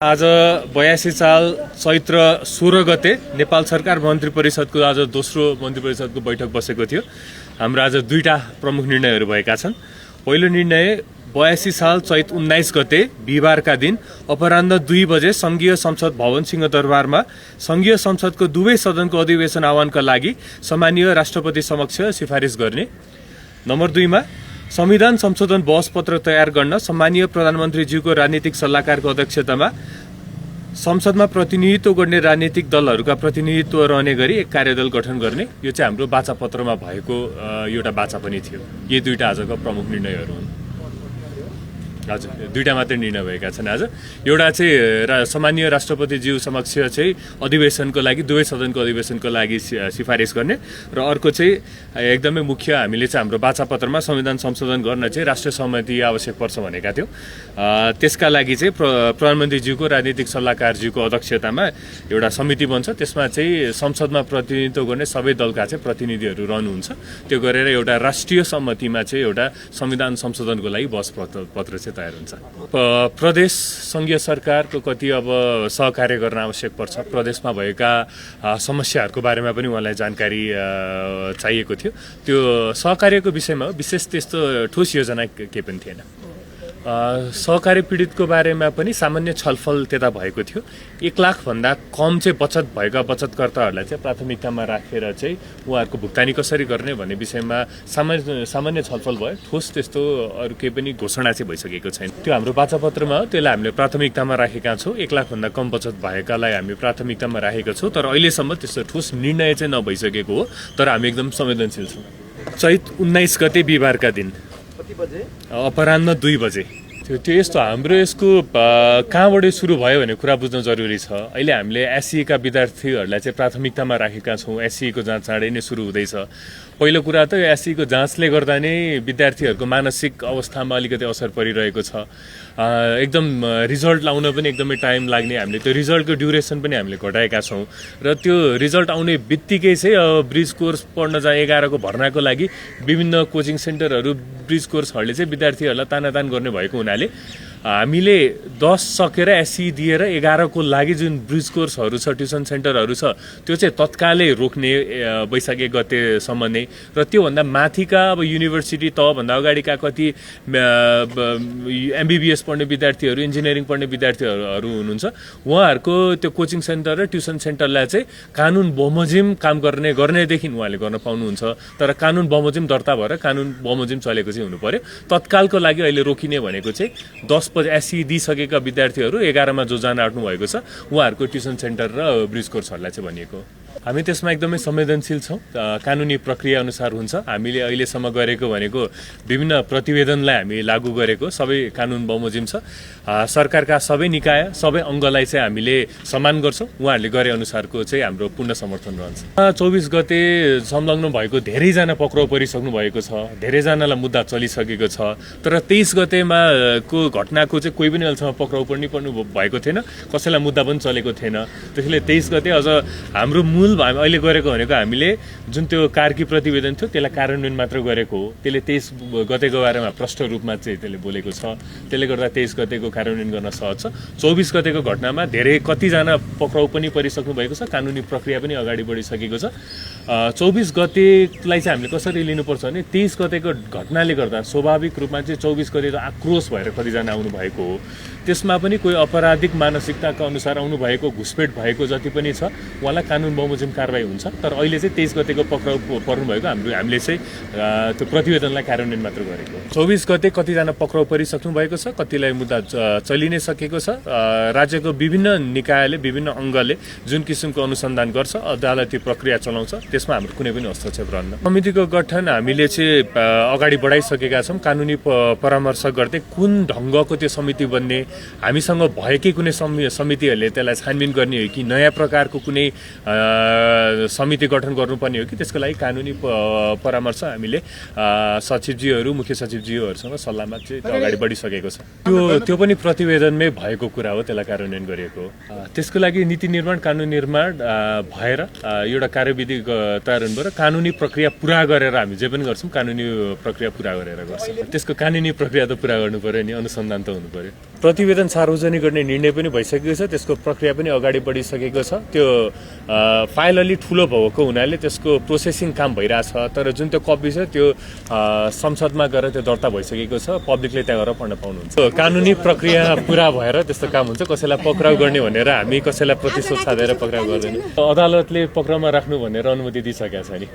आज 82 साल चैत्र 16 गते नेपाल सरकार मन्त्री परिषदको आज दोस्रो मन्त्री परिषदको बैठक बसेको थियो। हाम्रो आज दुईटा प्रमुख निर्णयहरू भएका छन्। पहिलो निर्णय 82 साल चैत 19 गते बिहिबारका दिन अपराह्न 2 बजे संघीय संसद भवन सिंहदरबारमा संघीय संसदको दुवै सदनको अधिवेशन आह्वानका लागि सम्मानीय राष्ट्रपति समक्ष सिफारिस गर्ने। नम्बर 2 मा संविधान संशोधन बहस पत्र तयार गर्न सम्मानीय प्रधानमन्त्रीज्यूको राजनीतिक सल्लाहकारको अध्यक्षतामा संसदमा प्रतिनिधित्व गर्ने राजनीतिक दलहरूका प्रतिनिधित्व रहने गरी एक कार्यदल गठन गर्ने। यो चाहिँ हाम्रो वाचापत्रमा भएको एउटा वाचा पनि थियो। यी दुईटा आजको प्रमुख निर्णयहरू हुन्। हजुर, दुईटा मात्रै निर्णय भएका छन् आज। एउटा चाहिँ सम्मानीय राष्ट्रपतिज्यू समक्ष चाहिँ अधिवेशनको लागि दुवै सदनको अधिवेशनको लागि सिफारिस गर्ने र अर्को चाहिँ एकदमै मुख्य हामीले चाहिँ हाम्रो वाचापत्रमा संविधान संशोधन गर्न चाहिँ राष्ट्रिय सहमति आवश्यक पर्छ भनेका थियौँ। त्यसका लागि चाहिँ प्रधानमन्त्रीज्यूको राजनीतिक सल्लाहकारज्यूको अध्यक्षतामा एउटा समिति बन्छ। त्यसमा चाहिँ संसदमा प्रतिनिधित्व गर्ने सबै दलका चाहिँ प्रतिनिधिहरू रहनुहुन्छ। त्यो गरेर एउटा राष्ट्रिय सम्मतिमा चाहिँ एउटा संविधान संशोधनको लागि बहस पत्र चाहिँ तयार हुन्छ। प्रदेश संघीय सरकारको कति अब सहकार्य गर्न आवश्यक पर्छ, प्रदेशमा भएका समस्याहरूको बारेमा पनि उहाँलाई जानकारी चाहिएको थियो। त्यो सहकार्यको विषयमा विशेष त्यस्तो ठोस योजना केही पनि थिएन। सहकारी पीडितको बारेमा पनि सामान्य छलफल त्यता भएको थियो। 1 लाख भन्दा कम चाहिँ बचत भएका बचतकर्ताहरूलाई चाहिँ प्राथमिकतामा राखेर चाहिँ उहाँहरूको भुक्तानी कसरी गर्ने भन्ने विषयमा सामान्य छलफल भयो। ठोस त्यस्तो अरू केही पनि घोषणा चाहिँ भइसकेको छैन। त्यो हाम्रो वाचापत्रमा हो, त्यसलाई हामीले प्राथमिकतामा राखेका छौँ। 1 लाख भन्दा कम बचत भएकालाई हामी प्राथमिकतामा राखेका छौँ। तर अहिलेसम्म त्यस्तो ठोस निर्णय चाहिँ नभइसकेको हो। तर हामी एकदम संवेदनशील छौँ। चैत 19 गते बिहिबारका दिन अपराह्न 2 बजे त्यो यस्तो हाम्रो यसको कहाँबाट सुरु भयो भन्ने कुरा बुझ्न जरुरी छ। अहिले हामीले एससीका विद्यार्थीहरूलाई चाहिँ प्राथमिकतामा राखेका छौँ। एससीको जाँच चाँडै नै सुरु हुँदैछ। पहिलो कुरा त एससीको जाँचले गर्दा नै विद्यार्थीहरूको मानसिक अवस्थामा अलिकति असर परिरहेको छ। एकदम रिजल्ट लाउन पनि एकदमै टाइम लाग्ने, हामीले त्यो रिजल्टको ड्युरेसन पनि हामीले घटाएका छौँ। र त्यो रिजल्ट आउने बित्तिकै चाहिँ ब्रिज कोर्स पढ्न 11को भर्नाको लागि विभिन्न कोचिङ सेन्टरहरू ब्रिज कोर्सहरूले चाहिँ विद्यार्थीहरूलाई तानातान गर्ने भएको हुनाले हामीले 10 सकेर एससी दिएर 11को लागि जुन ब्रिज कोर्सहरू छ, ट्युसन सेन्टरहरू छ, त्यो चाहिँ तत्कालै रोक्ने वैशाख 1 गतेसम्म नै। र त्योभन्दा माथिका अब युनिभर्सिटी तहभन्दा अगाडिका कति एमबिबिएस पढ्ने विद्यार्थीहरू, इन्जिनियरिङ पढ्ने विद्यार्थीहरू हुनुहुन्छ, उहाँहरूको त्यो कोचिङ सेन्टर र ट्युसन सेन्टरलाई चाहिँ कानुन बमोजिम काम गर्नेदेखि उहाँले गर्न पाउनुहुन्छ। तर कानुन बमोजिम दर्ता भएर कानुन बमोजिम चलेको चाहिँ हुनु पर्यो। तत्कालको लागि अहिले रोकिने भनेको चाहिँ 10 बजे एससी दिइसकेका विद्यार्थीहरू 11मा जो जान आँट्नु भएको छ उहाँहरूको ट्युसन सेन्टर र ब्रिज कोर्सहरूलाई चाहिँ भनिएको। हामी त्यसमा एकदमै संवेदनशील छौँ। कानुनी प्रक्रिया अनुसार हुन्छ। हामीले अहिलेसम्म गरेको भनेको विभिन्न प्रतिवेदनलाई हामी लागू गरेको सबै कानुन बमोजिम छ। सरकारका सबै निकाय, सबै अङ्गलाई चाहिँ हामीले सम्मान गर्छौँ। उहाँहरूले गरे अनुसारको चाहिँ हाम्रो पूर्ण समर्थन रहन्छ। 24 गते संलग्न भएको धेरैजना पक्राउ परिसक्नु भएको छ। धेरैजनालाई मुद्दा चलिसकेको छ। तर 23 गतेमा को घटनाको चाहिँ कोही पनि अहिलेसम्म पक्राउ पनि पर्नु भएको थिएन। कसैलाई मुद्दा पनि चलेको थिएन। त्यसैले 23 गते अझ हाम्रो मूल अहिले गरेको भनेको हामीले जुन त्यो कार्की प्रतिवेदन थियो त्यसलाई कार्यान्वयन मात्र गरेको हो। त्यसले 23 गतेको बारेमा प्रष्ट रूपमा चाहिँ त्यसले बोलेको छ। त्यसले गर्दा 23 गतेको कार्यान्वयन गर्न सहज छ। 24 गतेको घटनामा कतिजना पक्राउ पनि परिसक्नु भएको छ। कानुनी प्रक्रिया पनि अगाडि बढिसकेको छ। 24 गतेलाई चाहिँ हामीले कसरी लिनुपर्छ भने 23 गतेको घटनाले गर्दा स्वाभाविक रूपमा चाहिँ 24 गते आक्रोश भएर कतिजना आउनु भएको हो। त्यसमा पनि कोही अपराधिक मानसिकताका अनुसार आउनु भएको, घुसपेट भएको जति पनि छ उहाँलाई कानुन बमोजिम कारबाही हुन्छ। तर अहिले चाहिँ 23 गतेको पक्राउ पर्नु भएको हामीले चाहिँ त्यो प्रतिवेदनलाई कार्यान्वयन मात्र गरेको। 24 गते कतिजना पक्राउ परिसक्नु भएको छ, कतिलाई मुद्दा चलि नै सकेको छ। राज्यको विभिन्न निकायले, विभिन्न अङ्गले जुन किसिमको अनुसन्धान गर्छ, अदालती प्रक्रिया चलाउँछ, त्यसमा हाम्रो कुनै पनि हस्तक्षेप रहन्न। समितिको गठन हामीले चाहिँ अगाडि बढाइसकेका छौँ। कानुनी परामर्श गर्दै कुन ढङ्गको त्यो समिति बन्ने, हामीसँग भएकै कुनै समितिहरूले त्यसलाई छानबिन गर्ने हो कि नयाँ प्रकारको कुनै समिति गठन गर्नुपर्ने हो कि, त्यसको लागि कानुनी परामर्श हामीले सचिवज्यूहरू, मुख्य सचिवज्यूहरूसँग सल्लाहमा चाहिँ अगाडि बढिसकेको छ। त्यो पनि प्रतिवेदनमै भएको कुरा हो। त्यसलाई कार्यान्वयन गरिएको हो। त्यसको लागि नीति निर्माण, कानुन निर्माण भएर एउटा कार्यविधि तयार हुनु पर्यो। कानुनी प्रक्रिया पुरा गरेर हामी जे पनि गर्छौँ कानुनी प्रक्रिया पुरा गरेर गर्छौँ। त्यसको कानुनी प्रक्रिया त पुरा गर्नु पर्यो नि, अनुसन्धान त हुनु पर्यो। प्रतिवेदन सार्वजनिक गर्ने निर्णय पनि भइसकेको छ, त्यसको प्रक्रिया पनि अगाडि बढिसकेको छ। त्यो फाइल अलि ठुलो भएको हुनाले त्यसको प्रोसेसिङ काम भइरहेछ, तर जुन त्यो कपी छ त्यो संसदमा गएर त्यो दर्ता भइसकेको छ, पब्लिकले त्यहाँ गएर पढ्न पाउनुहुन्छ। कानुनी प्रक्रिया पुरा भएर त्यस्तो काम हुन्छ। कसैलाई पक्राउ गर्ने भनेर हामी कसैलाई प्रतिशोध साधेर पक्राउ गर्दैन। अदालतले पक्राउमा राख्नु भनेर अनुमति दिइसकेको छ नि।